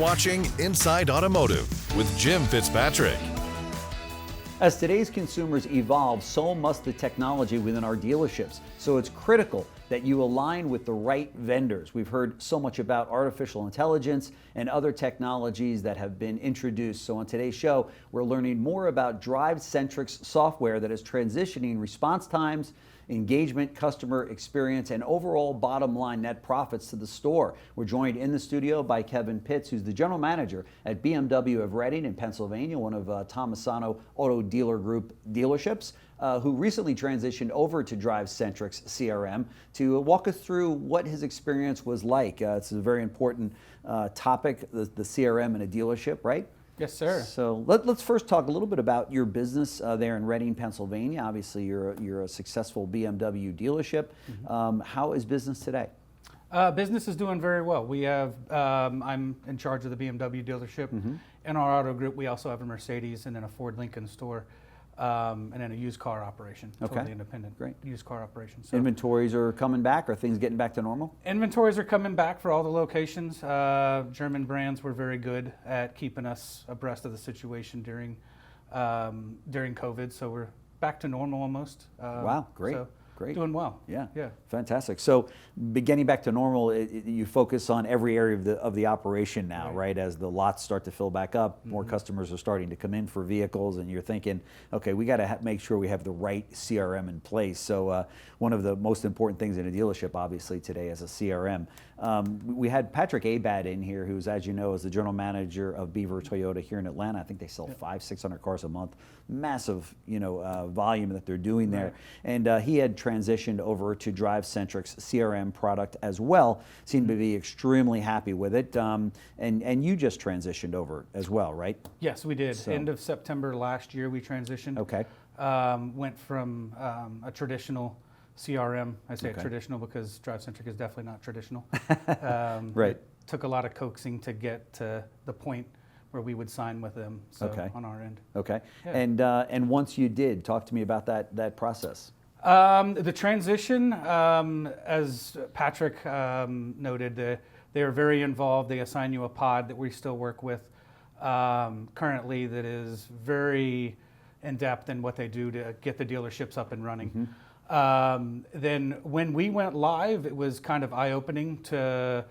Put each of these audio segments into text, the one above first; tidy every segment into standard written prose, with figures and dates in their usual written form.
watching Inside Automotive with Jim Fitzpatrick. As today's consumers evolve, so must the technology within our dealerships. So it's critical that you align with the right vendors. We've heard so much about artificial intelligence and other technologies that have been introduced. So on today's show, we're learning more about DriveCentric's software that is transitioning response times, engagement, customer experience, and overall bottom line net profits to the store. We're joined in the studio by Kevin Pitts, who's the general manager at BMW of Reading in Pennsylvania, one of Tom Masano Auto Dealer Group dealerships, who recently transitioned over to DriveCentric's CRM to walk us through what his experience was like. It's a very important topic, the CRM in a dealership, right? Yes, sir. So let's first talk a little bit about your business there in Reading, Pennsylvania. Obviously, you're a successful BMW dealership. Mm-hmm. How is business today? Business is doing very well. We have, I'm in charge of the BMW dealership. Mm-hmm. In our auto group, we also have a Mercedes and then a Ford Lincoln store. And then a used car operation, totally independent. Great. Used car operation. So inventories are coming back? Are things getting back to normal? Inventories are coming back for all the locations. German brands were very good at keeping us abreast of the situation during COVID. So we're back to normal almost. Wow, great. So great. Doing well. Yeah. Fantastic. So getting back to normal, you focus on every area of the operation now, right? As the lots start to fill back up, more customers are starting to come in for vehicles, and you're thinking, okay, we got to make sure we have the right CRM in place. So one of the most important things in a dealership, obviously, today is a CRM. We had Patrick Abad in here, who's, as you know, is the general manager of Beaver Toyota here in Atlanta. I think they sell 500-600 cars a month. Massive, volume that they're doing there. And he had transitioned over to DriveCentric's CRM product as well. Seemed to be extremely happy with it. And you just transitioned over as well, right? Yes, we did. End of September last year, we transitioned. Okay. Went from a traditional CRM. I say traditional because DriveCentric is definitely not traditional. Right. It took a lot of coaxing to get to the point where we would sign with them. So on our end. Okay. Yeah. And once you did, talk to me about that process. The transition, as Patrick noted, they are very involved. They assign you a pod that we still work with currently that is very in-depth in what they do to get the dealerships up and running. Mm-hmm. Then when we went live, it was kind of eye-opening to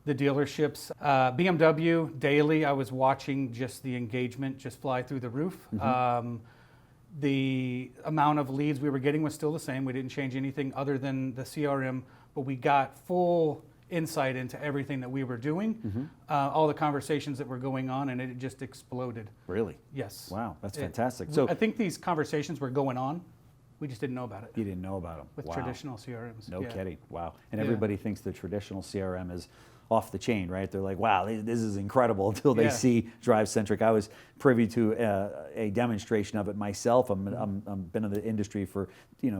the dealerships. BMW daily, I was watching just the engagement just fly through the roof. Mm-hmm. The amount of leads we were getting was still the same. We didn't change anything other than the CRM, but we got full insight into everything that we were doing, all the conversations that were going on, and it just exploded. Really? Yes. Wow, that's fantastic. So I think these conversations were going on. We just didn't know about it. You didn't know about them. With traditional CRMs. No kidding. Wow. And everybody thinks the traditional CRM is off the chain, right? They're like, wow, this is incredible until they see DriveCentric. I was privy to a demonstration of it myself. I've been in the industry for,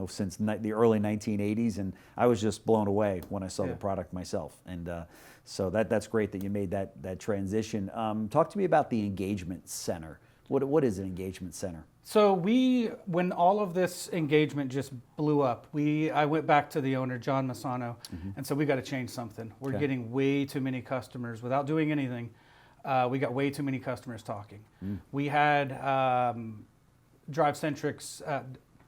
since the early 1980s, and I was just blown away when I saw the product myself. And so that's great that you made that transition. Talk to me about the engagement center. What is an engagement center? So when all of this engagement just blew up, I went back to the owner, John Masano, and said, we got to change something. We're getting way too many customers without doing anything. We got way too many customers talking. We had DriveCentric's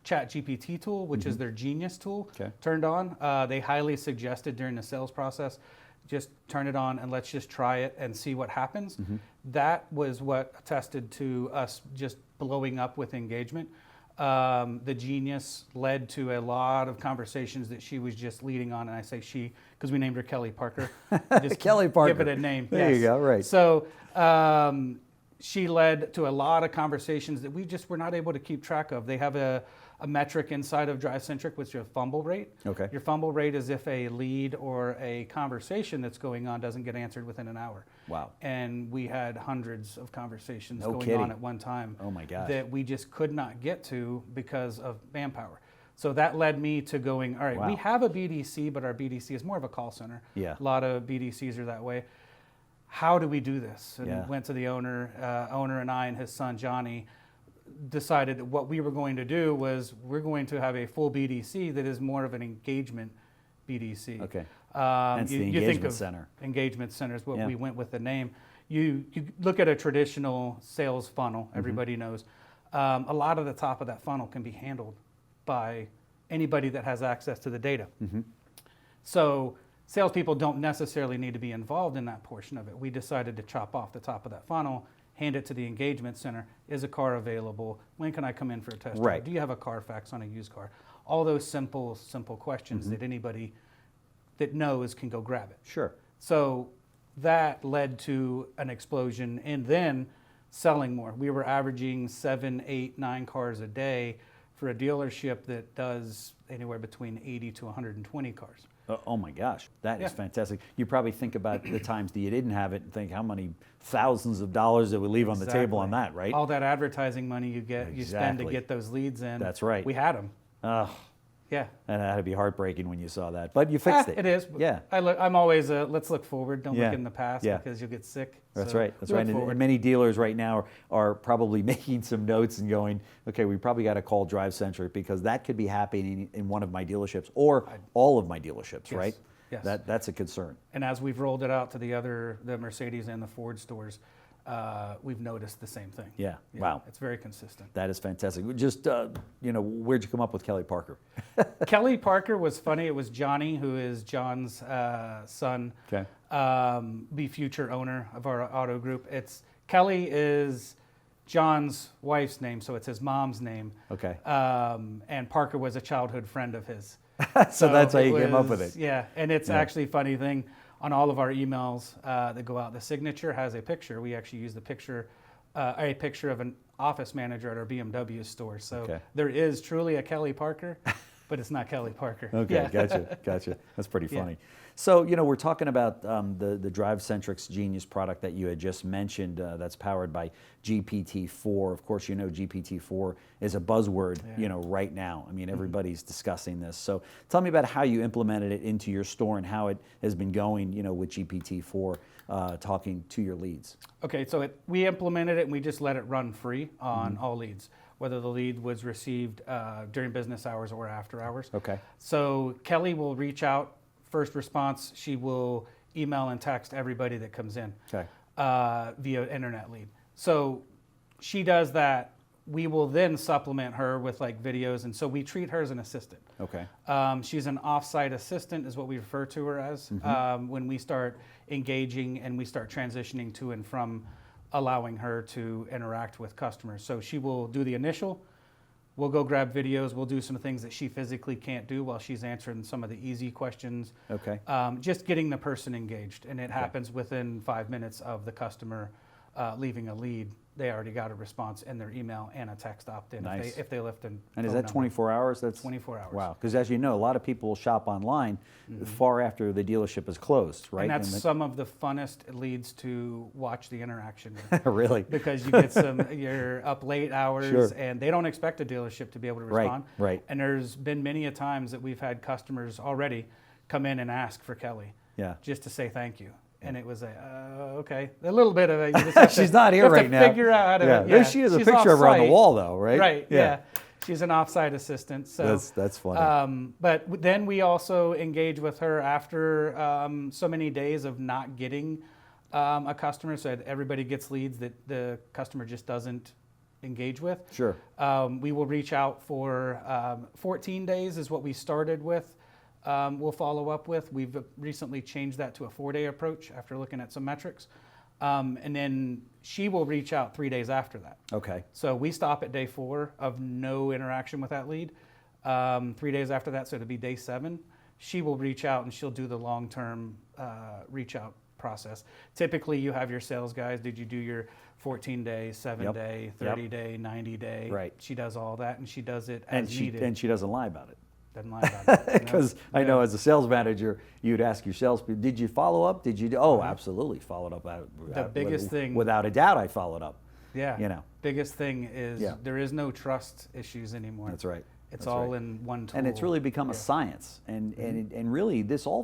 Chat GPT tool, which is their Genius tool, turned on. They highly suggested during the sales process, just turn it on and let's just try it and see what happens. That was what attested to us just blowing up with engagement. The Genius led to a lot of conversations that she was just leading on, and I say she because we named her Kelly Parker. Just Kelly Parker. Give it a name. There you go, right. So she led to a lot of conversations that we just were not able to keep track of. They have a metric inside of DriveCentric, which is your fumble rate. Okay. Your fumble rate is if a lead or a conversation that's going on doesn't get answered within an hour. Wow. And we had hundreds of conversations kidding. on at one time. Oh my gosh. That we just could not get to because of manpower. So that led me to going, all right, we have a BDC, but our BDC is more of a call center. Yeah. A lot of BDCs are that way. How do we do this? And went to the owner and I and his son, Johnny, decided that what we were going to do was we're going to have a full BDC that is more of an engagement BDC. Okay. That's the engagement center. Engagement center is what we went with the name. you look at a traditional sales funnel, everybody knows, a lot of the top of that funnel can be handled by anybody that has access to the data. So salespeople don't necessarily need to be involved in that portion of it. We decided to chop off the top of that funnel, hand it to the engagement center. Is a car available? When can I come in for a test drive? Do you have a Carfax on a used car? All those simple questions that anybody that knows can go grab it. Sure. So that led to an explosion and then selling more. We were averaging 7, 8, 9 cars a day for a dealership that does anywhere between 80 to 120 cars. Oh my gosh, that is fantastic. You probably think about the times that you didn't have it and think how many thousands of dollars that would leave on the table on that, right? All that advertising money you spend to get those leads in. That's right. We had them. Yeah. And that had to be heartbreaking when you saw that, but you fixed it. It is. Yeah. I'm always let's look forward. Don't look in the past because you'll get sick. That's so right. That's right. And many dealers right now are probably making some notes and going, okay, we probably got to call DriveCentric because that could be happening in one of my dealerships or all of my dealerships, right? Yes. That's a concern. And as we've rolled it out to the Mercedes and the Ford stores, we've noticed the same thing. Yeah. Wow. It's very consistent. That is fantastic. Just, where'd you come up with Kelly Parker? Kelly Parker was funny. It was Johnny, who is John's son, the future owner of our auto group. Kelly is John's wife's name, so it's his mom's name. Okay. And Parker was a childhood friend of his. So that's how you came up with it. Yeah, and it's actually a funny thing. On all of our emails that go out, the signature has a picture. We actually use a picture of an office manager at our BMW store. So there is truly a Kelly Parker, but it's not Kelly Parker. Okay, gotcha. That's pretty funny. So, we're talking about the DriveCentric's Genius product that you had just mentioned that's powered by GPT-4. Of course, GPT-4 is a buzzword, right now. I mean, everybody's discussing this. So tell me about how you implemented it into your store and how it has been going, with GPT-4 talking to your leads. Okay, so we implemented it and we just let it run free on all leads, whether the lead was received during business hours or after hours. Okay. So Kelly will reach out. First response, she will email and text everybody that comes in via internet lead. So she does that. We will then supplement her with videos, and so we treat her as an assistant. Okay. She's an off-site assistant is what we refer to her as when we start engaging and we start transitioning to and from allowing her to interact with customers. So she will do the initial. We'll go grab videos. We'll do some things that she physically can't do while she's answering some of the easy questions. Okay. Just getting the person engaged. And it happens within 5 minutes of the customer leaving a lead. They already got a response in their email and a text opt-in if they left an And is that 24 hours? That's 24 hours. Wow. Because as you know, a lot of people shop online far after the dealership is closed, right? And that's some of the funnest leads to watch the interaction with. Really? Because you get you're up late hours and they don't expect a dealership to be able to respond. Right. And there's been many a times that we've had customers already come in and ask for Kelly just to say thank you. And it was okay, a little bit of a. She's not here right now. Figure out how to. Yeah. There she is. A picture of her on the wall, though, right? Right. Yeah. She's an off-site assistant. So that's funny. But then we also engage with her after so many days of not getting a customer. So everybody gets leads that the customer just doesn't engage with. Sure. We will reach out for 14 days is what we started with. We'll follow up with. We've recently changed that to a 4-day approach after looking at some metrics. And then she will reach out 3 days after that. Okay. So we stop at day 4 of no interaction with that lead. 3 days after that, so it'll be day 7, she will reach out and she'll do the long-term reach out process. Typically, you have your sales guys. Did you do your 14-day, 7-day, 30-day, 90-day? Right. She does all that, and she does it as needed. And she doesn't lie about it. Doesn't lie about it. Because I know as a sales manager, you'd ask your salespeople, did you follow up? Did you do? Oh, absolutely, followed up. The biggest thing. Without a doubt, I followed up. Yeah. Biggest thing is there is no trust issues anymore. That's right. It's That's all right. in one tool. And it's really become a science, and really this all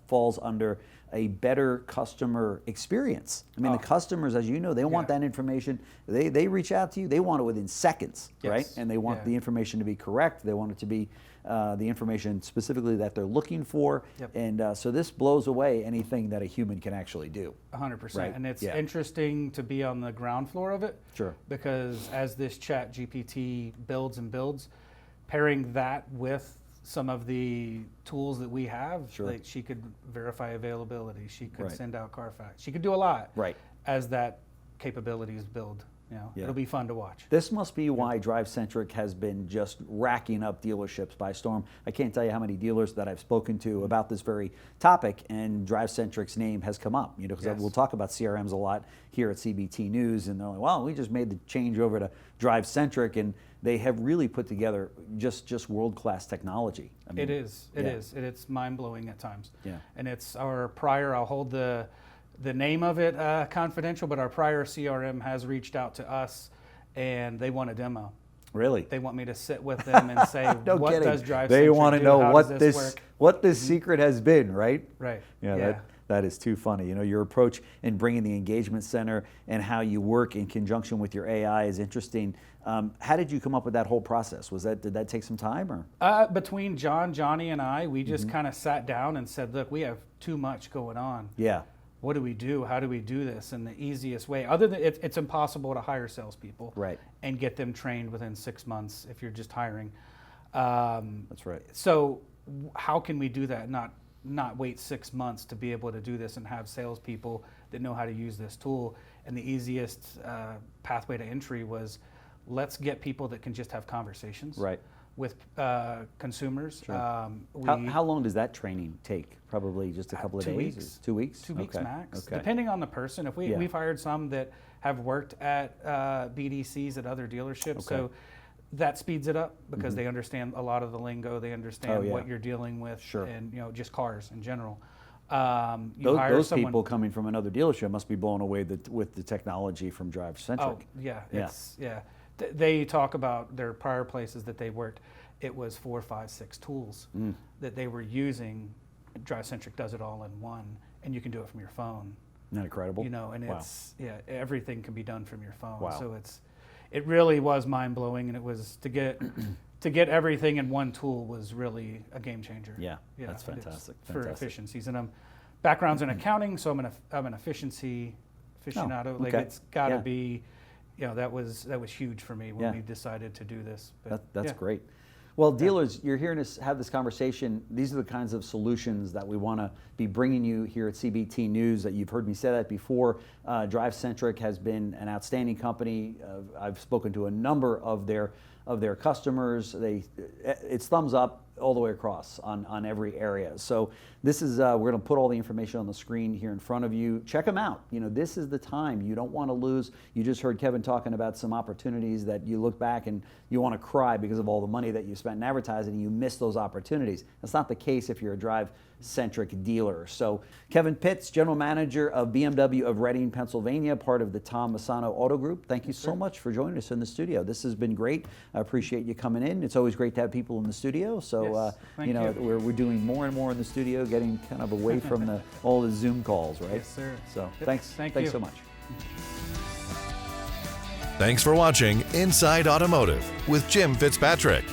falls under a better customer experience. I mean, the customers, as you know, they want that information. They reach out to you. They want it within seconds, right? And they want the information to be correct. They want it to be the information specifically that they're looking for. And so this blows away anything that a human can actually do. 100%. Right. And it's interesting to be on the ground floor of it. Sure. Because as this Chat GPT builds and builds, pairing that with some of the tools that we have, like she could verify availability, she could send out Carfax, she could do a lot. Right. As that capabilities build, it'll be fun to watch. This must be why DriveCentric has been just racking up dealerships by storm. I can't tell you how many dealers that I've spoken to about this very topic, and DriveCentric's name has come up. Because we'll talk about CRMs a lot here at CBT News, and they're like, well, we just made the change over to DriveCentric, and they have really put together just world-class technology. I mean, it is. It's mind-blowing at times. Yeah. And it's our prior, I'll hold the name of it confidential, but our prior CRM has reached out to us, and they want a demo. Really? They want me to sit with them and say, no what kidding. does DriveCentric They want to do? know How what does this this secret has been, right? Right. Yeah. That is too funny. Your approach in bringing the engagement center and how you work in conjunction with your AI is interesting. How did you come up with that whole process? Did that take some time, or? Between Johnny, and I, we just kind of sat down and said, look, we have too much going on. Yeah. What do we do? How do we do this in the easiest way? Other than it's impossible to hire salespeople, and get them trained within 6 months if you're just hiring. That's right. So how can we do that? Not wait 6 months to be able to do this and have salespeople that know how to use this tool. And the easiest pathway to entry was, let's get people that can just have conversations with consumers. Sure. How long does that training take? Probably just a couple of 2 days? weeks. 2 weeks? 2 weeks max, Okay. depending on the person. If we've hired some that have worked at BDCs at other dealerships, so that speeds it up because they understand a lot of the lingo. They understand what you're dealing with, and just cars in general. Those people coming from another dealership must be blown away with the technology from DriveCentric. Oh yeah, they talk about their prior places that they worked. It was 4, 5, 6 tools that they were using. DriveCentric does it all in one, and you can do it from your phone. Isn't that incredible? And it's everything can be done from your phone. Wow. So it really was mind blowing, and it was to get everything in one tool was really a game changer. Yeah, that's fantastic. For efficiencies, and background's in accounting, so I'm an efficiency aficionado. Like it's got to be, that was huge for me when we decided to do this. But, that's great. Well, dealers, you're hearing us have this conversation. These are the kinds of solutions that we want to be bringing you here at CBT News. That you've heard me say that before. DriveCentric has been an outstanding company. I've spoken to a number of their customers. It's thumbs up all the way across on every area. So this is we're going to put all the information on the screen here in front of you. Check them out. This is the time. You don't want to lose. You just heard Kevin talking about some opportunities that you look back and you want to cry because of all the money that you spent in advertising and you miss those opportunities. That's not the case if you're a DriveCentric dealer. So Kevin Pitts, General Manager of BMW of Reading, Pennsylvania, part of the Tom Masano Auto Group. Thank you so much for joining us in the studio. This has been great. I appreciate you coming in. It's always great to have people in the studio. So we're doing more and more in the studio, getting kind of away from all the Zoom calls, right? Yes, sir. So thanks so much. Thanks for watching Inside Automotive with Jim Fitzpatrick.